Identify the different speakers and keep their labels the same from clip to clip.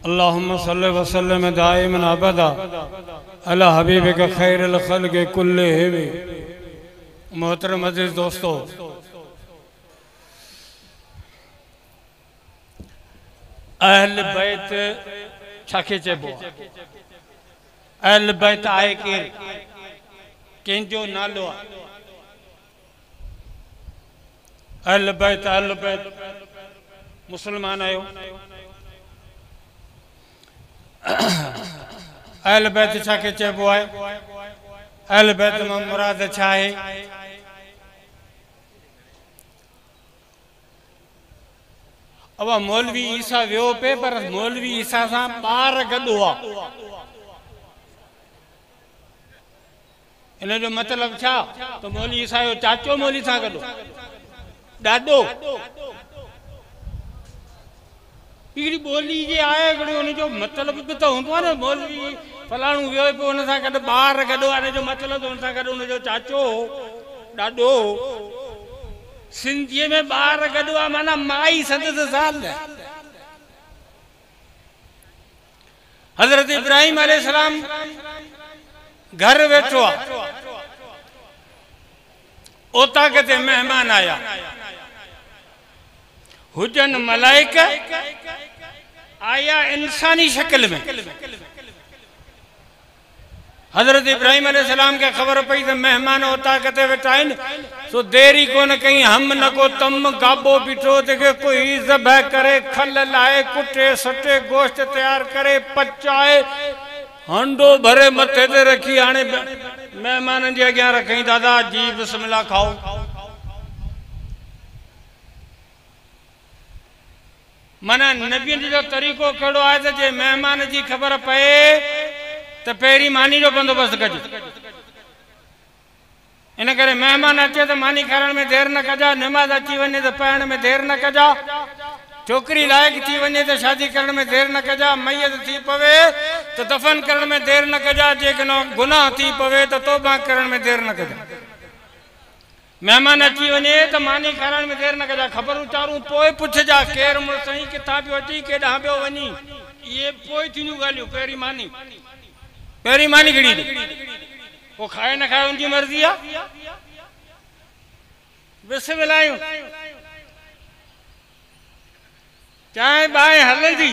Speaker 1: अल्लाहुम्मा सल्लि व सल्लिम दाइमन अबदा अला हबीबिका खैरिल खल्क़ि कुल्लिहिम। मोहतरम अज़ीज़ दोस्तों, अहल बैत छाखे चइबो आहे? अहल बैत आहे केरु? कंहिंजो नालो आहे? अहल बैत मुसलमान आहियो? अहल बैत छाखे चइबो आहे? अहल बैत मां मुराद छा आहे? अब मौलवी ईसा वियो पे, पर मौलवी ईसा सां ॿार गॾु हुआ। इन जो मतिलब छा? तो मौलवी ईसा जो चाचो मौलवी सां गॾु, ॾाॾो। हिकिड़ी ॿोली जे आहे हिकिड़ी, उनजो मतिलब बि त हूंदो आहे न। मौलवी फलाणो वियो पियो हुन सां गॾु ॿार गॾु आहे, इन जो मतिलब हुन सां गॾु हुनजो चाचो ॾाॾो। सिंधीअ में ॿार गॾु आहे माना माई सदसि साल। हज़रत इब्राहिम अलैहिस्सलाम घर वेठो आहे, उतां किथे महिमान आया, हुजन मलाइका आया इंसानी शक्ल में। हज़रत इब्राहिम अलैहिस्सलाम के खबर पई तो मेहमान उतां किथे वेठा आहिनि। सो देरी कोन कई, हम न को तम गाबो बीठो जेके कोई ज़बह करे, खल लाए, कुटे सटे, गोश्त तैयार करे, पचाए, हांडो भरे मथे ते रखी हाणे मेहमाननि जे अॻियां रखई। दादा जी बिस्मिल्लाह खाओ। माना नबियनि जो तरीक़ो कहिड़ो आहे त जे मेहमान जी ख़बर पए तो पहिरीं मानी जो बंदोबस्त कजे। इन करे मेहमान अचे तो मानी खाइण में देर न कजा, नमाज अची वञे तो पढ़ण में देर न कजा, छोकरी लायक थी वञे तो शादी करण में देर न कजा, मैयत थी पवे तो दफन करण में देर न कजा, जेकॾहिं गुनाह थी पवे तो तौबा करण में देर न कजा। मेहमान अची वञे तो मानी खाइण में देर न कजा, ख़बर उचारूं पोइ पुछजा केरु मुड़सई, किथां पियो अची, केॾांहुं पियो वञी। इहे पोइ थींदियूं ॻाल्हियूं, पहिरीं मानी खणी ॾे। पोइ खाए न खाए उनजी मर्ज़ी आहे। बिस्मिल्लाह चांहि बांहि हलंदी।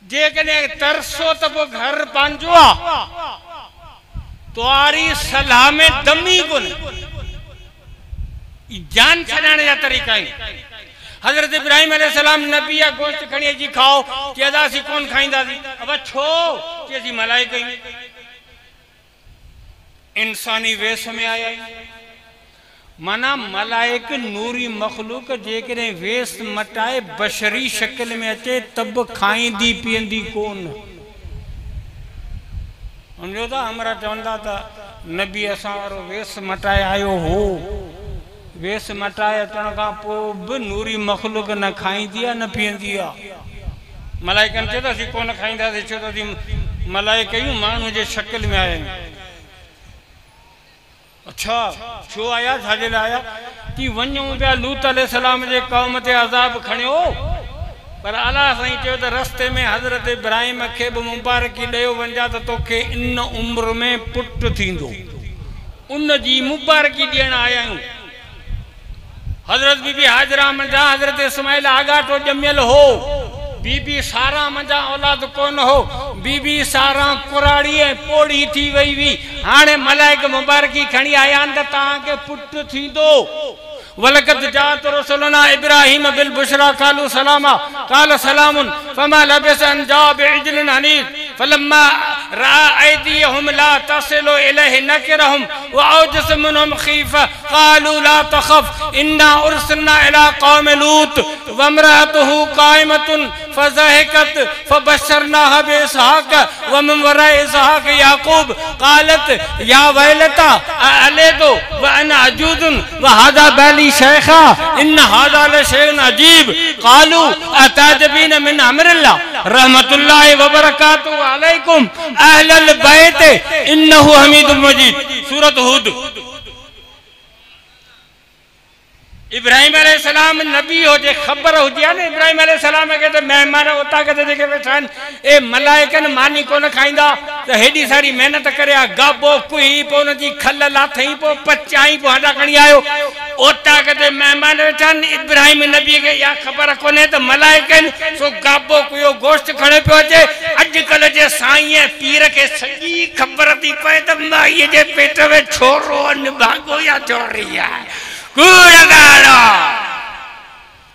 Speaker 1: जेकॾहिं तरसो त पोइ घर पंहिंजो आहे, तुआरी सलाह में दमी कोन, जान छॾाइण जा तरीक़ा आहिनि। हज़रत इब्राहिम अलैहिस्सलाम नबी आहे, गोश्त खणी अची खाओ, चइदा असीं कोन खाईंदासीं। अब छो? कि असीं मलाइका आहियूं, इंसानी वेश में आया आहियूं। माना मलाइक नूरी मखलूक जेकॾहिं वेश मटाए बशरी शक्ल में अचे तब खाईंदी पीअंदी कोन। सम्झो था? हमरा चवंदा त नबी असां वारो वेश मटाए आयो हो। वेश मटाए अचण खां पोइ बि नूरी मखलूक न खाईंदी आहे न पीअंदी आहे। मलाइकनि चयो त असीं कोन खाईंदासीं, छो त असीं मलाइक आहियूं, माण्हू जे शक्ल में आया आहियूं। अच्छा छो आया, छाजे लाइ आया? कि वञूं पिया लूत अलैहिस्सलाम जे क़ौम ते अज़ाब खणियो, पर अलाह साईं चयो त रस्ते में हज़रत इब्राहिम खे बि मुबारकी ॾियो वञा त तोखे इन उम्र में पुटु थींदो। उन जी मुबारकी ॾियण आया आहियूं। हज़रत बीबी हाजरा मंझा हज़रत इस्माइल आगाटो ॼमियल हो, बीबी सारा मंझा औलाद कोन हो। बीबी सारा कुराड़ी ऐं पोड़ी थी वई हुई। हाणे मलाइक मुबारकी खणी आया आहिनि त तव्हांखे पुटु थींदो। वलकद जात रसूलना इब्राहिम बिल बुशरा कालू सलामा काल सलामुन फमा लबिस अन जा बिइजलिन हनीफ फलम्मा रा ऐदियहुम ला तसिलु इलैहि नकिरहुम व औजस मिनहुम खीफा कालू ला तखफ इन्ना उरसलना इला कौम लूत व इम्राअतुहु काइमतुन फज़हिकत फबशरनाहा बिइसहाक व मिन वराइ इसहाक याकूब कालत या वैलता अलेदु व अना अजूजुन व हादा बैली शेखा इन हादा लशैउन अजीब कालू अताजबीन मिन अमरिल्लाह रहमतुल्लाहि व बरकातुहु अलैकुम अहलल बैत इन्नहु हमीदुम मजीद। सूरत हूद। इब्राहिम अलैहिस्सलाम नबी हो जे खबर हुजे न इब्राहिम अलैहिस्सलाम के तो मेहमान उता के जेके वेठा ए मलाइकन मानी कोन खाइंदा तो हेडी सारी मेहनत करे गाबो कुई पो न जी खल लाथई पो पचाई पो हडा खणी आयो ओता के मेहमान वेठा इब्राहिम नबी के या खबर कोने तो मलाइकन सो गाबो कुयो गोश्त खणे पे अचे अजकल जे साईं पीर के सजी खबर थी पे तो माई जे पेट में छोरो न भागो या चोरिया कूड़गाड़ो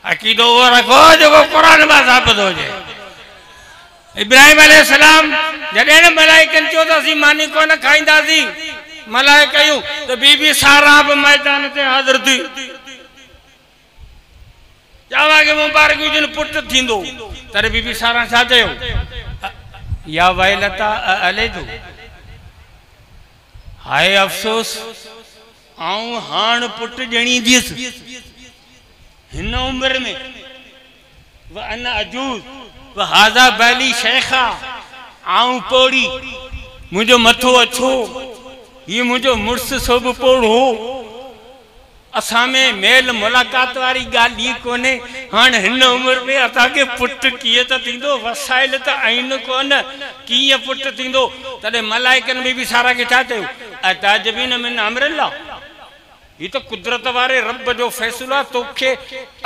Speaker 1: अकीदो वो रखो जो कुरान में साबित हो जाए इब्राहिम अलैहिस्सलाम जॾहिं न मलाइकन चयो त असीं मानी कोन खाईंदासीं मलाइक कयूं तो बीबी सारा बि मैदान ते हाज़िर थी चवा के मुबारक हुजन पुट थींदो तॾहिं बीबी सारा छा चयो या वैलता अलेदु हाय अफ़सोस आऊं हाण पुट जणी दियस हिन उम्र में व अना अजूज व हाजा बैली शेखा आऊं पोड़ी मुझो मथो अच्छो ये मुझो मुर्स सोब पोड़ो असा में मेल मुलाकात वाली गाली कोने हाण हिन उम्र में असा के पुट किए त थींदो वसाइल त आइन कोन किए पुट थींदो तदे मलाइकन में भी सारा के चा चयो अताजबिन मिन अमरिल्लाह ये तो कुदरत वारे रब जो फैसला तोखे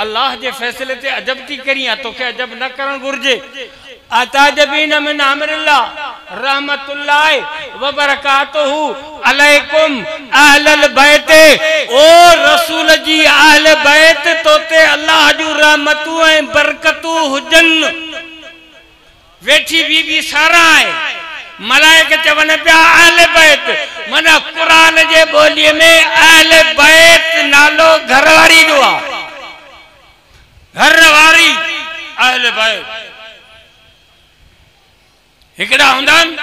Speaker 1: अल्लाह जे फैसले ते अजब थी करिया तोखे अजब न करण गुरजे अताजबीन मिन अमरिल्लाह रहमतुल्लाह व बरकातहू अलैकुम अहलल बैत ओ रसूल जी अहल बैत तोते अल्लाह जू रहमतू ए बरकतू हुजन वेठी बीबी सारा है मलाइक चवन पिया अहल बैत मना कुरान जे बोली में अहल बैत नालो घरवारी जो आ घरवारी अहल बैत हिकड़ा हुंदन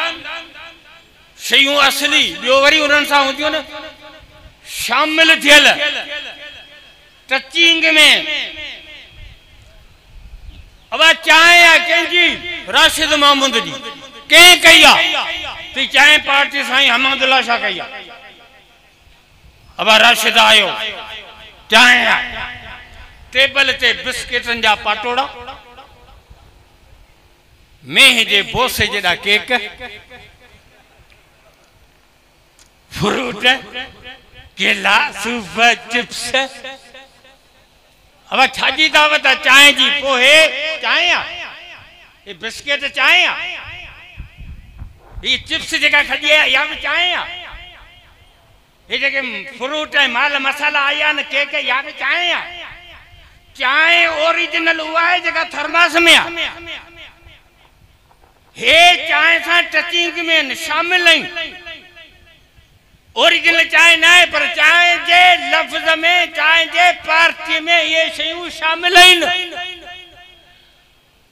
Speaker 1: शयूं असली बियो वरी उन्हनि सां हुंदियूं न शामिल थियल टचिंग में अब चाहे आ कंहिंजी राशिद महमूद जी के कया ती चाहे पार्टी साईं हमादुल्ला शाह कया अब राशिद आयो चाहे टेबल ते बिस्किटन जा पाटोड़ा मेह जे बोसे जेड़ा केक फ्रूट केला सूफ चिप्स अब छाजी दावत चाय जी पोहे चाय ये बिस्किट चाय ये चिप्स जेका खजी या भी चाय ये जेके फ्रूट है माल मसाला आया न केक या भी चाय चाय ओरिजिनल हुआ है जेका थर्मास में आ हे चाय सा टचिंग में शामिल नहीं ओरिजिनल चाय ना है पर चाय जे लफ्ज में चाय जे पार्टी में ये शयूं शामिल नहीं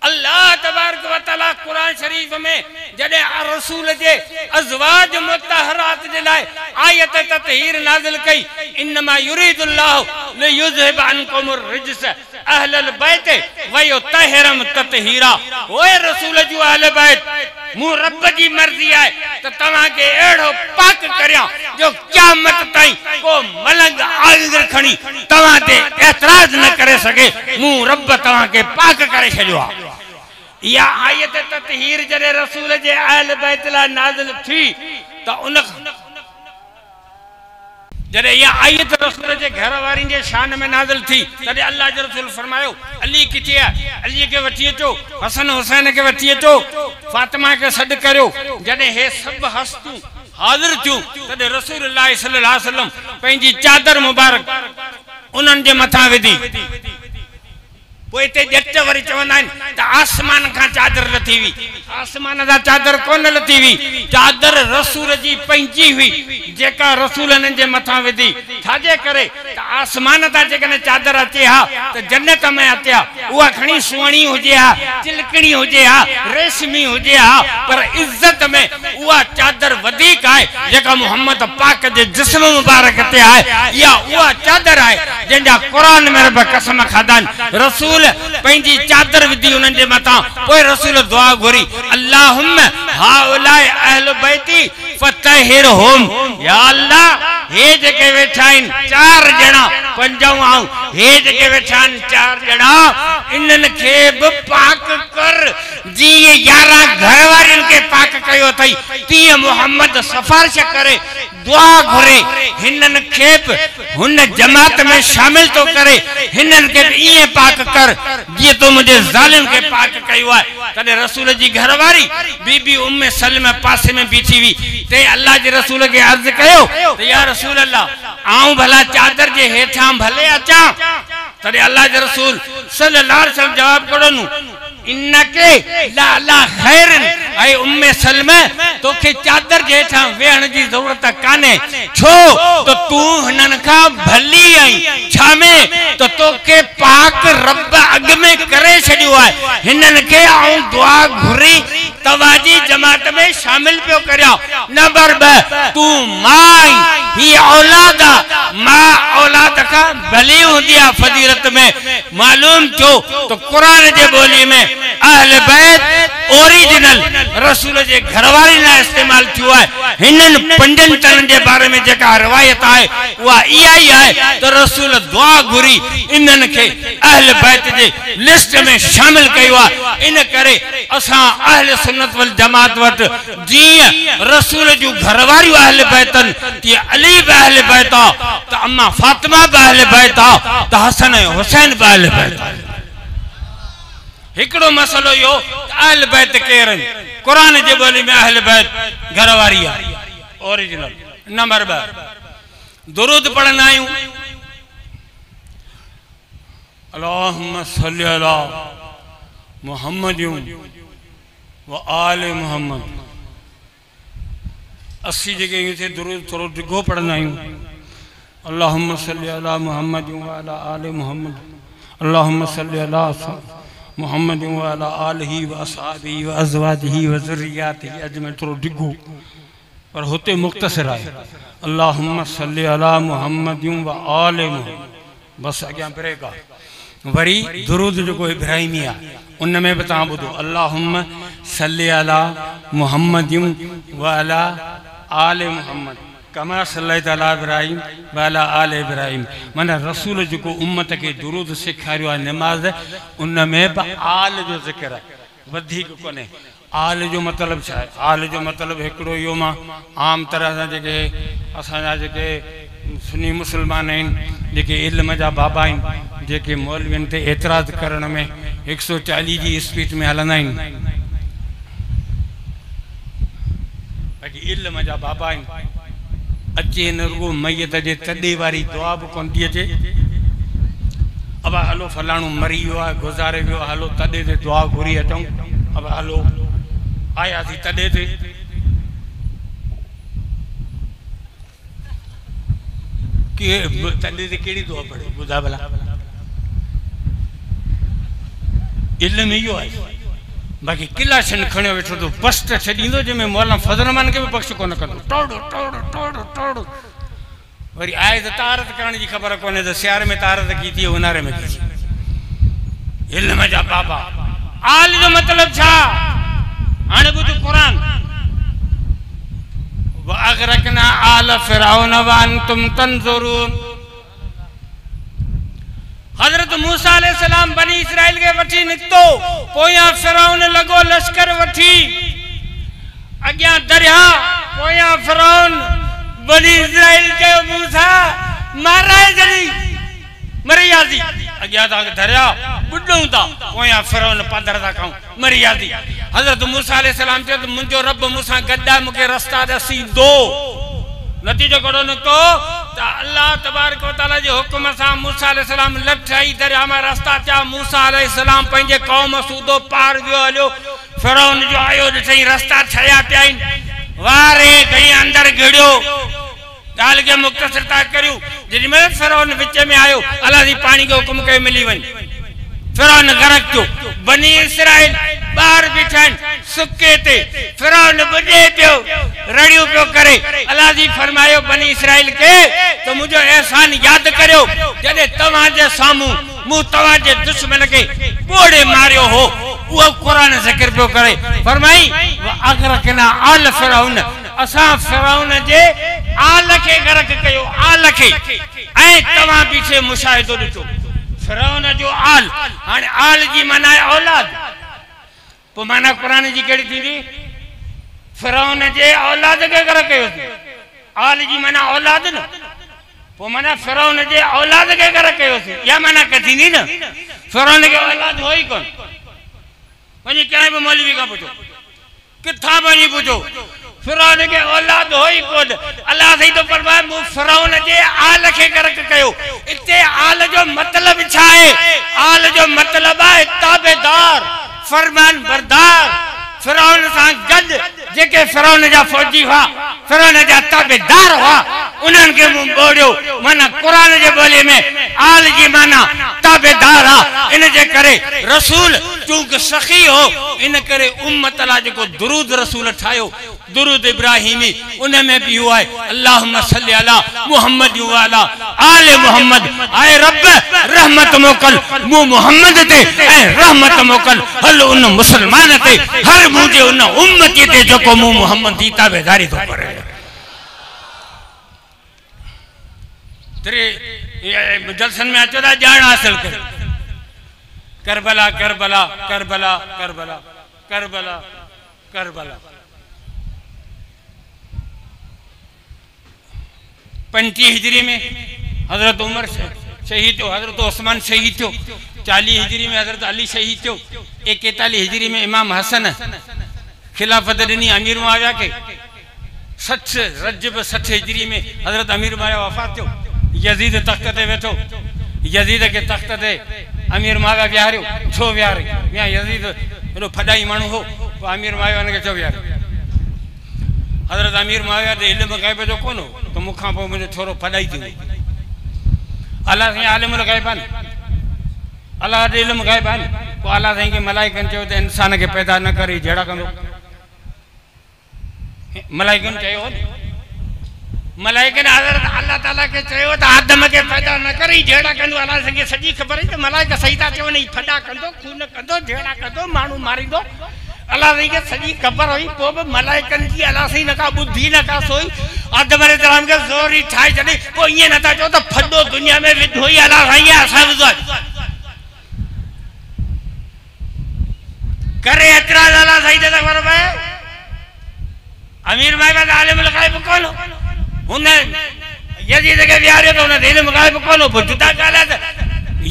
Speaker 1: अल्लाह तबारक व तआला कुरान शरीफ में जडे रसूल जे अज़वाज मुतहरात जे लाए आयत ततहीर नाज़िल कई इन्नमा युरीदुल्लाहु लियुज़हिब अनकुम अर्रिज्स अहलल बैत व युतहिरम ततहीरा ओए रसूल जो अहल बैत मु रब जी मर्जी है तो तवा के एड़ो पाक करया जो क़यामत ताई को मलंग आंगर खणी तवा ते एतराज न करे सके मु रब तवा के पाक करे छजवा या आयत ततहीर जरे रसूल जे अहल बैत ला नाज़िल थी तो उन जरे या आयत रसूल जे घर वारी जे शान में नाज़िल थी तदे अल्लाह जे रसूल फरमायो अली किथे है अली के वठी अचो हसन हुसैन के वठी अचो फातिमा के सद करो जने हे सब हस्तू हाजिर थी तदे रसूलुल्लाह सल्लल्लाहु अलैहि वसल्लम पेंजी चादर मुबारक उनन जे मथा विधी पोइते जट वरी चवंदा त आसमान का चादर लथी हुई आसमान दा चादर कोन लथी हुई चादर रसूल जी पंजी हुई जेका रसूलन जे मथा विधी छाजे करे त आसमान दा जेकने चादर अचे हा त जन्नत में अचे हा उहा खणी सुवणी हुजे हा चिलकणी हुजे हा रेशमी हुजे हा पर इज्जत में उहा चादर वधीक है जेका मोहम्मद पाक जे जिस्म मुबारक ते है या उहा चादर है जंजा कुरान में रब कसम खादन रसूल पेंजी चादर विधी उनन जे मथा पोए रसूल दुआ घुरी अल्लाहुम्मा हाउलाए अहल बैती फतहिरहुम। या अल्लाह हे जेके वेठा आहिनि 4 ॼणा पंजऊं आऊं हे जेके वेठा आहिनि 4 ॼणा इन्हनि खे बि पाक कर जीअं 11 घरवारियुनि खे पाक कयो अथई तीअं मोहम्मद सिफारिश करे दुआ घुरे हिननि खे हुन जमात में शामिल तो करे हिननि खे ईअं पाक कर जीअं तो मुंहिंजे ज़ालिम खे पाक कयो आहे। तॾहिं रसूल जी घरवारी बीबी उम्मे सलमा पासे में बीठी हुई ते अल्लाह जे रसूल खे अर्ज़ कयो त या रसूल अल्लाह आऊं भला चादर जे हेठां भले अचां। तॾहिं अल्लाह जे रसूल सल्लल्लाहु अलैहि वसल्लम जवाब करो नु इन्नके ला ला खैरन ऐ उम्मे सलमा तोखे चादर जे हेठां वेहण जी ज़रूरत काने छो तो तू हिननि खां भली आई छा में तो तोखे पाक रब अॻ में करे छॾियो आहे। हिननि खे आऊं दुआ घुरी तवाजी जमात में शामिल पियो करिया। नंबर 2 तू माई ही औलाद मां औलाद खां भली हूंदी आहे फजीलत में मालूम थियो तो कुरान जे बोली में अहल बैत ओरिजिनल रसूल जे घरवारी लाइ इस्तेमाल थियो आहे। हिननि 5 ॼणनि जे बारे में जेका रिवायत आहे उहा इहा ई आहे त रसूल दुआ घुरी इन्हनि खे अहल बैत जे लिस्ट में शामिल कयो आहे। इन करे असां अहल सुन्नत वल जमात वटि जीअं रसूल जूं घरवारियूं अहल बैतन तीअं अली बि अहल बैत आहे त अम्मा फातिमा बि अहल बैत आहे त हसन ऐं हुसैन बि अहल बैत आहे। हिकिड़ो मसलो यो अहल बैत केर आहिनि कुरान जे बोली में अहल बैत घरवारी आहे ओरिजिनल। नंबर 2 दुरूद पढ़ंदा आहियूं अल्लाहुम्मा सल्ली अला मुहम्मद व आले मुहम्मद। 80 जगह से दुरूद थोड़ो डिघो पढ़ंदा आहियूं अल्लाहुम्मा सल्ली अला मुहम्मद व अला आले मुहम्मद अल्लाहुम्मा सल्ली अला मुहम्मद व अला आलिही व असहाबिही व अज़वाजिही व ज़ुर्रिय्यातिही। अज में थोड़ो डिघो पर होते मुख्तसर है अल्लाहुम्मा सल्ली अला मुहम्मद व आले मुहम्मद बस अॻियां ब्रेक आहे। वरी दुरूद जो इब्राहिमी आहे उन में भी तव्हां ॿुधो अल्लाहुम्मा सल्ली अला मुहम्मद व अला आले मुहम्मद कमा सल्लैता अला इब्राहिम व अला आले इब्राहिम। माना रसूल जो उम्मत के दुरूद सिखारियो आहे नमाज उन में भी आल जो ज़िक्र है वधीक कोने। आल जो मतलब छा है? आल जो मतलब एकड़ो यो मां आम तरह से जेके असांजा जेके सुन्नी मुसलमान आहिनि जेके इल्म जा बाबा आहिनि जेके मौलवियुनि ते एतराज़ करण में 140 जी स्पीड में हलंदा आहिनि बाक़ी इल्म जा बाबा आहिनि अचे न रुगो मैयत जे तॾे वारी दुआ बि कोन थी अचे। अब हलो फलाणो मरी वियो आहे गुज़ारे वियो हलो तॾे ते दुआ घुरी अचूं। अब हलो आया थी तॾे ते तॾे ते कहिड़ी दुआ पढ़े ॿुधा भला। इल्म इहो आहे बाक़ी किला शन खणियो वेठो तो पस्ट छॾींदो जंहिंमें मौलाना फज़लमान खे बि बख़्श कोन कंदो toad toad toad toad. Worry आहे त तारत करण जी ख़बर कोन्हे त सियारे में तारत की थी उन्हारे में की थी। इल्म जा बाबा आल जो मतलब छा हाणे ॿुध क़ुरान व अग़रक़ना आल फ़िरऔन व अंतुम तंज़ुरून। हज़रत मूसा अलैहिस्सलाम बनी इस्राइल के वठी निकतो पोयां फ़िरऔन लगो लश्कर वठी अॻियां दरिया पोयां फ़िरऔन बनी इस्राइल के मूसा माराए जड़ी मरियादी अॻियां तव्हांखे दरिया ॿुॾूं था पोयां फ़िरऔन पधर था खाऊं मरियादी। हज़रत मूसा अलैहिस्सलाम चयो त मुंहिंजो रब मूंसां गॾु मूंखे रस्ता ॾसी दो। नतीजो कहिड़ो निकितो त अल्लाह तबारक व तआला जे हुक्म सां मूसा अलैहिस्सलाम लथई दरिया में रस्ता थिया। मूसा अलैहिस्सलाम पंहिंजे क़ौम सूदो पार वियो हलियो फ़िरऔन जो आयो ॾिठई रस्ता ठहिया पिया आहिनि वारे खई अंदरि घिड़ियो। ॻाल्हि खे मुख़्तसर था करियूं जेॾीमहिल फ़िरऔन विच में आयो अल्लाह जी पाणी खे हुकुम कयो मिली वञ फ़िरऔन गरक थियो। बनी इस्राइल ॿार बीठा आहिनि सुके ते फ़िरऔन ॿुॾे पियो रड़ियूं पियो करे। अल्लाह जी फरमायो बनी इस्राइल के तो मुझो एहसान याद करियो जॾहिं तव्हांजे साम्हूं मूं तव्हांजे दुश्मन खे ॿोड़े मारियो हो वो कुरान जिक्र पियो करे फरमाई अगरकना आल फिरौन असा फिरौन जे आल के गरक कयो आल के ऐ तवा पीछे मुशाहिदो दिठो फिरौन जो आल हाने आल जी माना औलाद तो माना कुरान जी केड़ी थी फिरौन जे औलाद के गरक कयो आल जी माना औलाद न तो माना फिरौन जे औलाद के गरक कयो या माना कथी नी न फिरौन के औलाद होई कोन वनी कहीं भी मौलवी का पूछो किथा बनी पूछो फिरौन के औलाद होई कोन अल्लाह सही तो फरमाए मु फिरौन जे आल के गरक कयो इते आल जो मतलब छा है आल जो मतलब है ताबेदार फरमान बरदार फिरौन सा गद जेके फिरौन जा फौजी हुआ फिरौन जा ताबेदार हुआ उन्हन के मुंह बोड़ियो माना कुरान जे बोले में आल जी माना ताबेदार इन जे करे रसूल चूंकि सखी हो इन करे उम्मत ला जो दुरूद रसूल ठायो दुरूद इब्राहिमी उनमें भी हुआ है अल्लाहुम्मा सल्ली अला मुहम्मद व अला आले मुहम्मद आए रब रहमत मोकल मु मुहम्मद ते ए रहमत मोकल हल उन मुसलमान ते हर मुझे उन उम्मती ते जो को मु मुहम्मद दी ताबेदारी तो करे तेरे जलसन में अचो जान हासिल कर Karbala Karbala Karbala Karbala Karbala Karbala 50 हिजरी में हजरत उमर शहीद हो हजरत उस्मान शहीद हो 40 हिजरी में हजरत अली शहीद हो 41 हिजरी में इमाम हसन खिलाफत दिनी अमीर मुआविया के 60 रजब 60 हिजरी में हजरत अमीर मुआविया वफात हो यजीद तख्त ते बैठो यजीद के तख्त ते अमीर मुआविया विहारियो छो विहारे या यजीद एडो फडाई मानू हो तो अमीर मुआविया ने के छो विहारे हजरत अमीर मुआविया दे इल्म गायब जो कोन तो मुखा पो मुझे छोरो फडाई थी अल्लाह से आलिमुल गायबान अल्लाह दे इल्म गायबान तो अल्लाह से के मलाइकन चो ते इंसान के पैदा न करी जेड़ा कंदो मलाइकन चयो मलाइकन हजरत अल्लाह ताला के चयो त आदम के पैदा न करी जेड़ा कंदो अल्लाह से के सजी खबर है त मलाइका सही ता चयो नहीं फडा कंदो खून कंदो जेड़ा कंदो मानू मारिंदो अल्लाह सही के सजी खबर हुई तो मलाइकन जी अल्लाह सही न का बुद्धि न का सोई आदम अलैहि सलाम के जोरी ठाई जदी को ये न ता चो त फडो दुनिया में विध होई अल्लाह सही सब करे एतराज अल्लाह सही ते खबर पे अमीर भाई का आलिमुल गायब कौन उन्हें यजीद के बिहारे तो उन्हें इल्म गायब कौन हो जुदा काला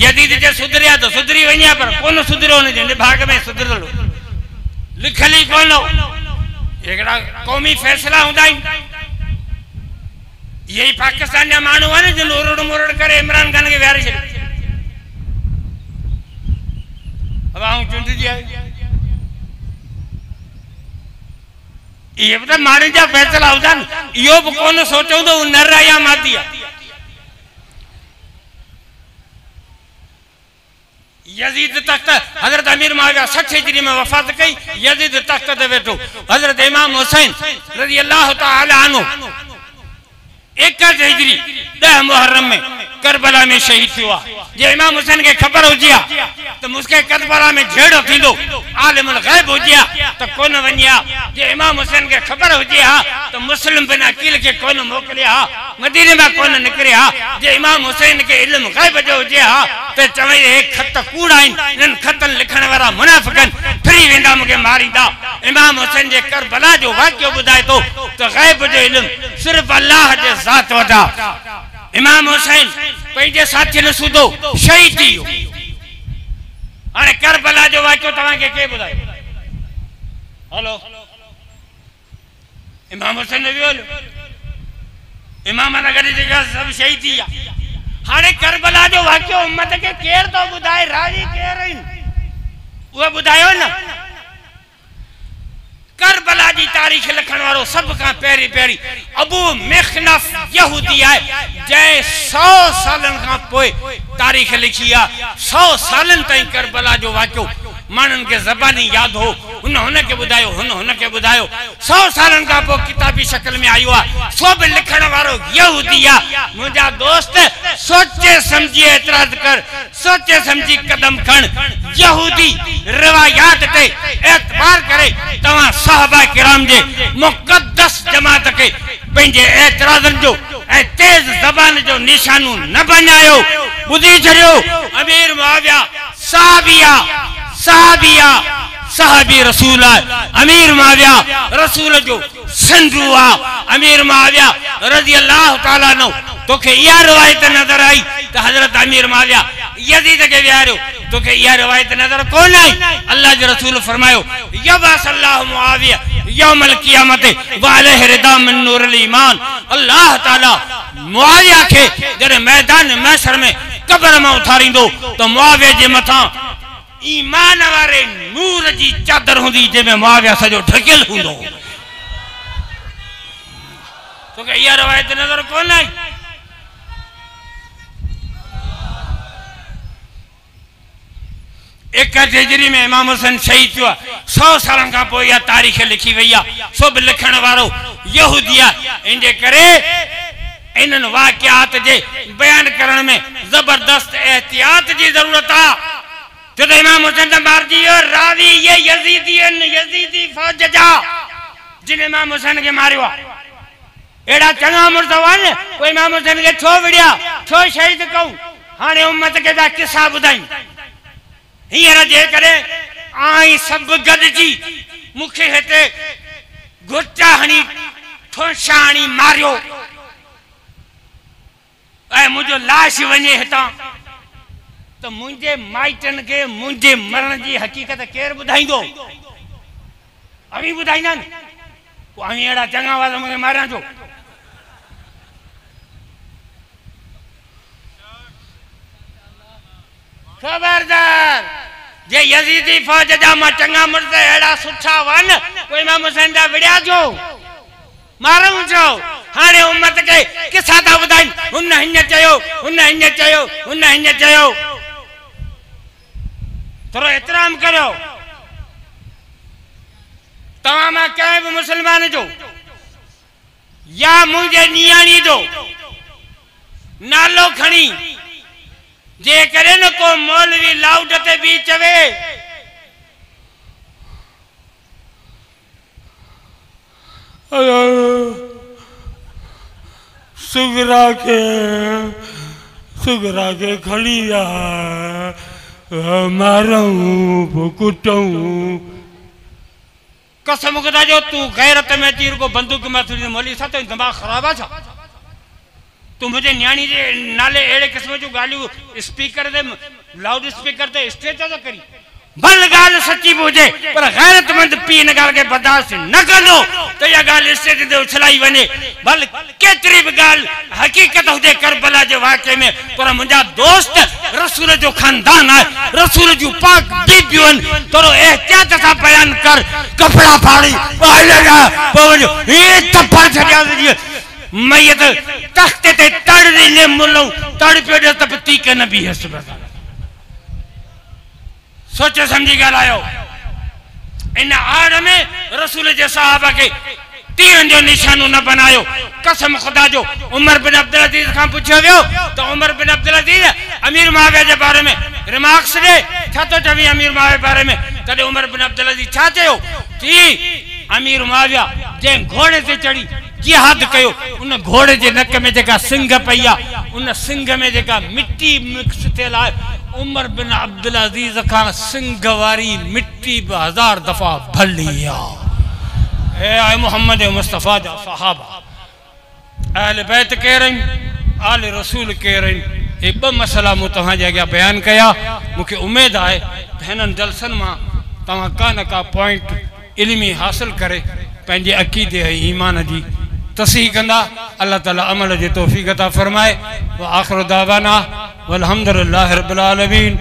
Speaker 1: यजीद जे सुधरिया तो सुधरी वनिया पर कौन सुधरो ने जे भाग में सुधरलो लिखली कौन हो एकड़ा कौमी फैसला हुंदा यही पाकिस्तान जा मानू है जो उरड़ मुरड़ करे इमरान खान के बिहारे छे अब आऊं चुंड जी ये बता मारे जा फैसला होता यो कौन सोचो तो नर या मादिया यजीद तख्त हजरत अमीर मुआविया 60 हिजरी में वफात कई यजीद तख्त ते बैठो हजरत इमाम हुसैन रजी अल्लाह तआला अन्हु 61 हिजरी 10 मुहर्रम में करबला में शहीद हुआ जे इमाम हुसैन के खबर हो जिया तो मुस्के करबला में झेड़ो थींदो आलिमुल गैब हो जिया तो कोन वनिया जे इमाम हुसैन के खबर हो जिया तो मुस्लिम बिन अकील के कोन मोकलिया मदीने में कोन निकरिया जे इमाम हुसैन के इल्म गैब जो हो जिया तो चवे एक खत कूड़ा इन खतन लिखण वाला मुनाफिकन फ्री वेंदा मुके मारींदा इमाम हुसैन जे करबला जो वाक्य बुधाए तो गैब जो इल्म सिर्फ अल्लाह जे ज़ात वटा इमाम हुसैन पंहिंजे साथी ने सुधो शहीद थी हाणे करबला जो वाक्य तवा के बुधायो हेलो इमाम हुसैन ने बोलो इमाम नगर जगह सब शहीद थी हाणे करबला जो वाक्य उम्मत के केर तो बुधाए राजी केर वो बुधायो ना करबला की तारीख लिखण वालो सब का पेरी पेरी अबू मिखनफ यहूदी है जै 100 सालन का पोए तारीख लिखी है 100 सालन ताई करबला जो वाक्यो मानन के ज़बानी याद हो उन के बुधायो उन के बुधायो 100 सालन का पो किताबी शक्ल में आयो आ सो भी लिखण वारो यहूदी आ मुजा दोस्त सोचे समझी एतराज कर सोचे समझी कदम खण यहूदी रिवायात ते एतबार करे तवा साहबा किराम जे मुकद्दस जमात के पंजे एतराजन जो ए तेज जबान जो निशानू न बनायो बुधी छड़ियो अमीर मुआविया साहबिया साहबी रसूल अमीर मुआविया रसूल जो संजुआ अमीर मुआविया रज़ी अल्लाह ताला नो तो के या रिवायत नजर आई तो हजरत अमीर मुआविया यजीद के व्यारो तो के या रिवायत नजर कौन आई अल्लाह के रसूल फरमायो यबअस अल्लाह मुआविया यौमल क़ियामत व अलैहि रिदा मिन नूरिल ईमान अल्लाह ताला मुआविया के जरे मैदान महशर में कब्र में उठारींदो तो मुआविया जे मथा ईमान वारे नूर जी चादर हुंदी जे में मुआविया सजो ढकियल हुंदो तो के या रिवायत नजर कौन आई एक हिजरी में इमाम हुसैन शहीद हुआ 100 साल का पो या तारीख लिखी वई आ सब लिखण वारो यहूदिया इंजे करे इन वाक़यात जे बयान करण में जबरदस्त एहतियात की जरूरत आ जब इमाम हुसैन मार दियो रावी ये यजीदी फौज जा जिन इमाम हुसैन के मारियो एड़ा चंगा मुर्दवान कोई इमाम हुसैन के छो विड़िया छो शहीद कहूं हाने उम्मत के दा किस्सा बुधाई हियर जे करे आई सब गदजी मुखे हेते गोचा हणी ठोसा हणी मारियो ए मुझो लाश वने हेता तो मुझे माइटन के मुझे मरण की हकीकत केर बुधाइंदो अभी बुधाइना को अमी एड़ा चंगा वाला मुझे मारा जो खबरदार जे यजीदी फौज जा मा चंगा मुर्द एड़ा सुठा वन कोई इमाम हुसैन दा विड़िया जो मारूं जो हाने उम्मत के किसा दा बुधाइन उन हिन चयो थोड़ा एहतराम करो तमाम कहीं भी मुसलमान जो या मुझे नियाणी जो नालो खणी जे करे न को मौलवी लाउड ते भी चवे सुगरा के खड़ी आ मारूं कुटूं कसम खुदा जो तू गैरत में तीर को बंदूक में तुझे मौली सा तो दिमाग खराब आ तू मुझे न्याणी जे नाले एड़े किस्म जो गालियों स्पीकर दे लाउड स्पीकर दे स्टेज तो करी भल गाल सच्ची बुझे पर गैरतमंद पी न गाल के बर्दाश्त न करो तो या गाल स्टेज दे उछलाई वने भल केतरी भी गाल हकीकत हुजे करबला जे वाक़े में पर मुंजा दोस्त रसूल जो खानदान है रसूल जो पाक बीबियन तोरो एहतियात सा बयान कर कपड़ा फाड़ी आलेगा पवजो ये थप्पड़ छडिया दे मैयत तख्ते ते तड़ ले मुल्लो तड़ पे तपती के नबी है सुभान सोचे समझी गलायो इन आड़ में रसूल जे साहबा के तीरन जो निशानो न बनायो कसम खुदा जो उमर बिन अब्दुल अजीज खां पूछो वियो तो उमर बिन अब्दुल अजीज अमीर मुआविया के बारे में रिमार्क्स दे छा तो चवी अमीर मुआविया बारे में तदे उमर बिन अब्दुल अजीज छा चयो कि अमीर मुआविया जे घोड़े से चढ़ी जिहाद कयो उन घोड़े जे नक में जेका सिंग पईया उन सिंग में जेका मिट्टी मिक्स थियल आहे उमर बिन अब्दुल अजीज खान सिंग वारी मिट्टी 1000 दफा भलिया ए आए मोहम्मद मुस्तफा जा सहाबा अहले बैत कह रही आले रसूल कह रही ए ब मसला मु तहां जे अॻियां बयान कया मुखे उम्मीद आहे हिनन जलसन मां तहां का न का पॉइंट इल्मी हासिल करे पंहिंजे अकीदे ऐं ईमान जी तसीह कंदा अल्लाह ताला अमल जी तौफीक अता फरमाए व आखिर दावाना वल्हम्दुलिल्लाहि रब्बिल आलमीन।